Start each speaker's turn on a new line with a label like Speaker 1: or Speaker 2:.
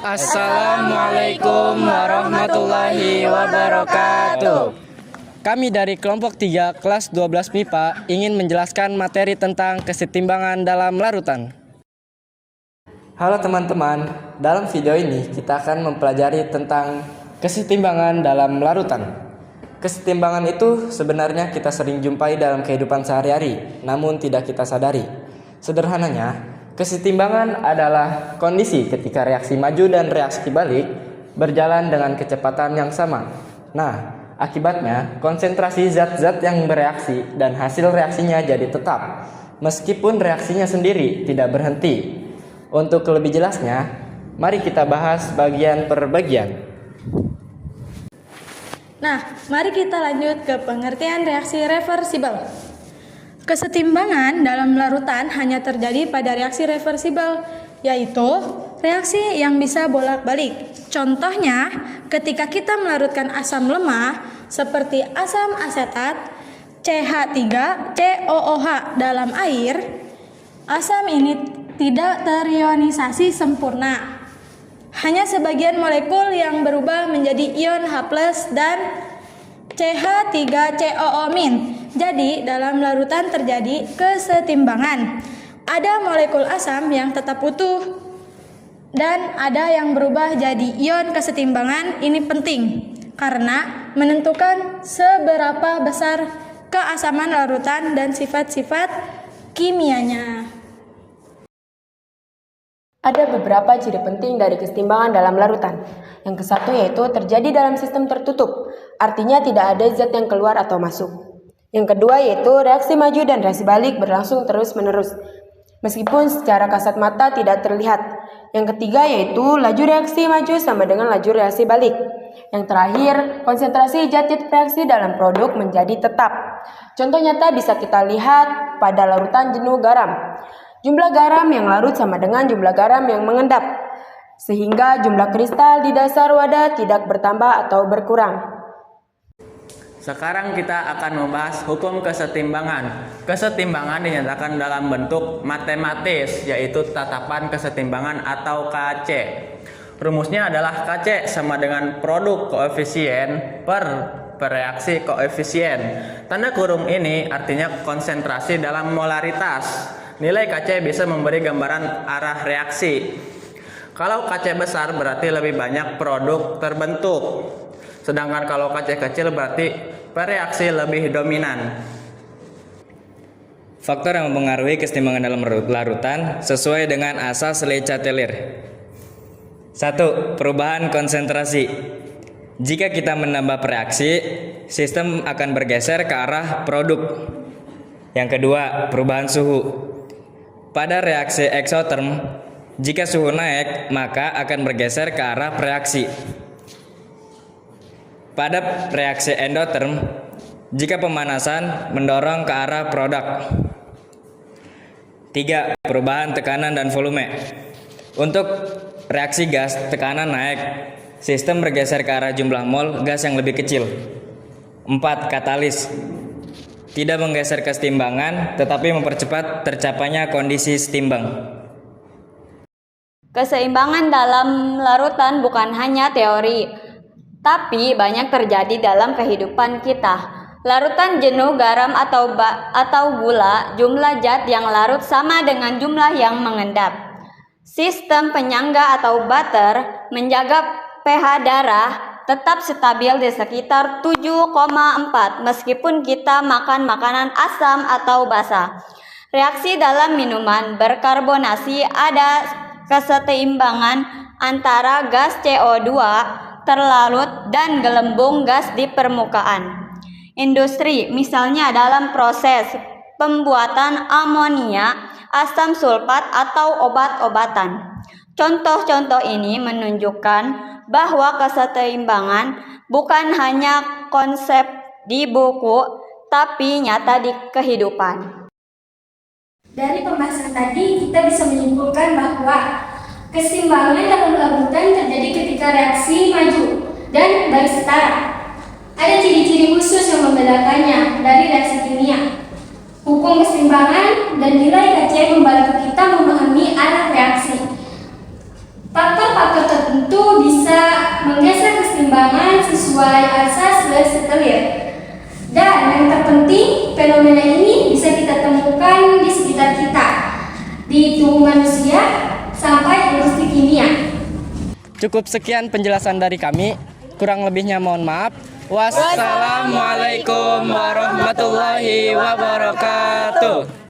Speaker 1: Assalamualaikum warahmatullahi wabarakatuh. Kami dari kelompok 3 kelas 12 MIPA ingin menjelaskan materi tentang kesetimbangan dalam larutan. Halo teman-teman, dalam video ini kita akan mempelajari tentang kesetimbangan dalam larutan. Kesetimbangan itu sebenarnya kita sering jumpai dalam kehidupan sehari-hari, namun tidak kita sadari. Sederhananya, kesetimbangan adalah kondisi ketika reaksi maju dan reaksi balik berjalan dengan kecepatan yang sama. Nah, akibatnya konsentrasi zat-zat yang bereaksi dan hasil reaksinya jadi tetap, meskipun reaksinya sendiri tidak berhenti. Untuk lebih jelasnya, mari kita bahas bagian per bagian.
Speaker 2: Nah, mari kita lanjut ke pengertian reaksi reversibel. Kesetimbangan dalam larutan hanya terjadi pada reaksi reversibel, yaitu reaksi yang bisa bolak-balik. Contohnya, ketika kita melarutkan asam lemah seperti asam asetat CH3COOH dalam air, asam ini tidak terionisasi sempurna. Hanya sebagian molekul yang berubah menjadi ion H+ dan CH3COO-. Jadi, dalam larutan terjadi kesetimbangan. Ada molekul asam yang tetap utuh dan ada yang berubah jadi ion. Kesetimbangan ini penting karena menentukan seberapa besar keasaman larutan dan sifat-sifat kimianya.
Speaker 3: Ada beberapa ciri penting dari kesetimbangan dalam larutan. Yang ke-1 yaitu terjadi dalam sistem tertutup, artinya tidak ada zat yang keluar atau masuk. Yang kedua yaitu reaksi maju dan reaksi balik berlangsung terus-menerus, meskipun secara kasat mata tidak terlihat. Yang ketiga yaitu laju reaksi maju sama dengan laju reaksi balik. Yang terakhir, konsentrasi zat-zat reaksi dalam produk menjadi tetap. Contoh nyata bisa kita lihat pada larutan jenuh garam. Jumlah garam yang larut sama dengan jumlah garam yang mengendap, sehingga jumlah kristal di dasar wadah tidak bertambah atau berkurang.
Speaker 4: Sekarang kita akan membahas hukum kesetimbangan. Kesetimbangan dinyatakan dalam bentuk matematis, yaitu tatapan kesetimbangan atau KC. Rumusnya adalah KC sama dengan produk koefisien per reaksi koefisien. Tanda kurung ini artinya konsentrasi dalam molaritas. Nilai KC bisa memberi gambaran arah reaksi. Kalau KC besar berarti lebih banyak produk terbentuk. Sedangkan kalau KC kecil berarti reaksi lebih dominan.
Speaker 1: Faktor yang mempengaruhi kesetimbangan dalam larutan sesuai dengan asas Le-Chatelier. 1. Perubahan konsentrasi. Jika kita menambah reaksi, sistem akan bergeser ke arah produk. Yang kedua, perubahan suhu. Pada reaksi eksoterm, jika suhu naik, maka akan bergeser ke arah reaksi. Pada reaksi endoterm, jika pemanasan mendorong ke arah produk. 3. Perubahan tekanan dan volume. Untuk reaksi gas, tekanan naik, sistem bergeser ke arah jumlah mol gas yang lebih kecil. 4. Katalis. Tidak menggeser kesetimbangan, tetapi mempercepat tercapainya kondisi setimbang.
Speaker 5: Keseimbangan dalam larutan bukan hanya teori, tapi banyak terjadi dalam kehidupan kita. Larutan jenuh garam atau gula, jumlah zat yang larut sama dengan jumlah yang mengendap. Sistem penyangga atau butter menjaga pH darah tetap stabil di sekitar 7,4 meskipun kita makan makanan asam atau basah. Reaksi dalam minuman berkarbonasi ada kesetimbangan antara gas CO2 terlarut dan gelembung gas di permukaan. Industri, misalnya dalam proses pembuatan amonia, asam sulfat atau obat-obatan. Contoh-contoh ini menunjukkan bahwa kesetimbangan bukan hanya konsep di buku, tapi nyata di kehidupan.
Speaker 6: Dari pembahasan tadi, kita bisa menyimpulkan bahwa keseimbangan dalam larutan terjadi ketika reaksi maju dan balik setara. Ada ciri-ciri khusus yang membedakannya dari reaksi kimia. Hukum keseimbangan dan nilai KC membantu kita memahami arah reaksi. Faktor-faktor tertentu kesetimbangan sesuai asas Lesetelir. Dan yang terpenting, fenomena ini bisa kita temukan di sekitar kita, di tubuh manusia sampai industri kimia.
Speaker 1: Cukup sekian penjelasan dari kami. Kurang lebihnya mohon maaf. Wassalamualaikum warahmatullahi wabarakatuh.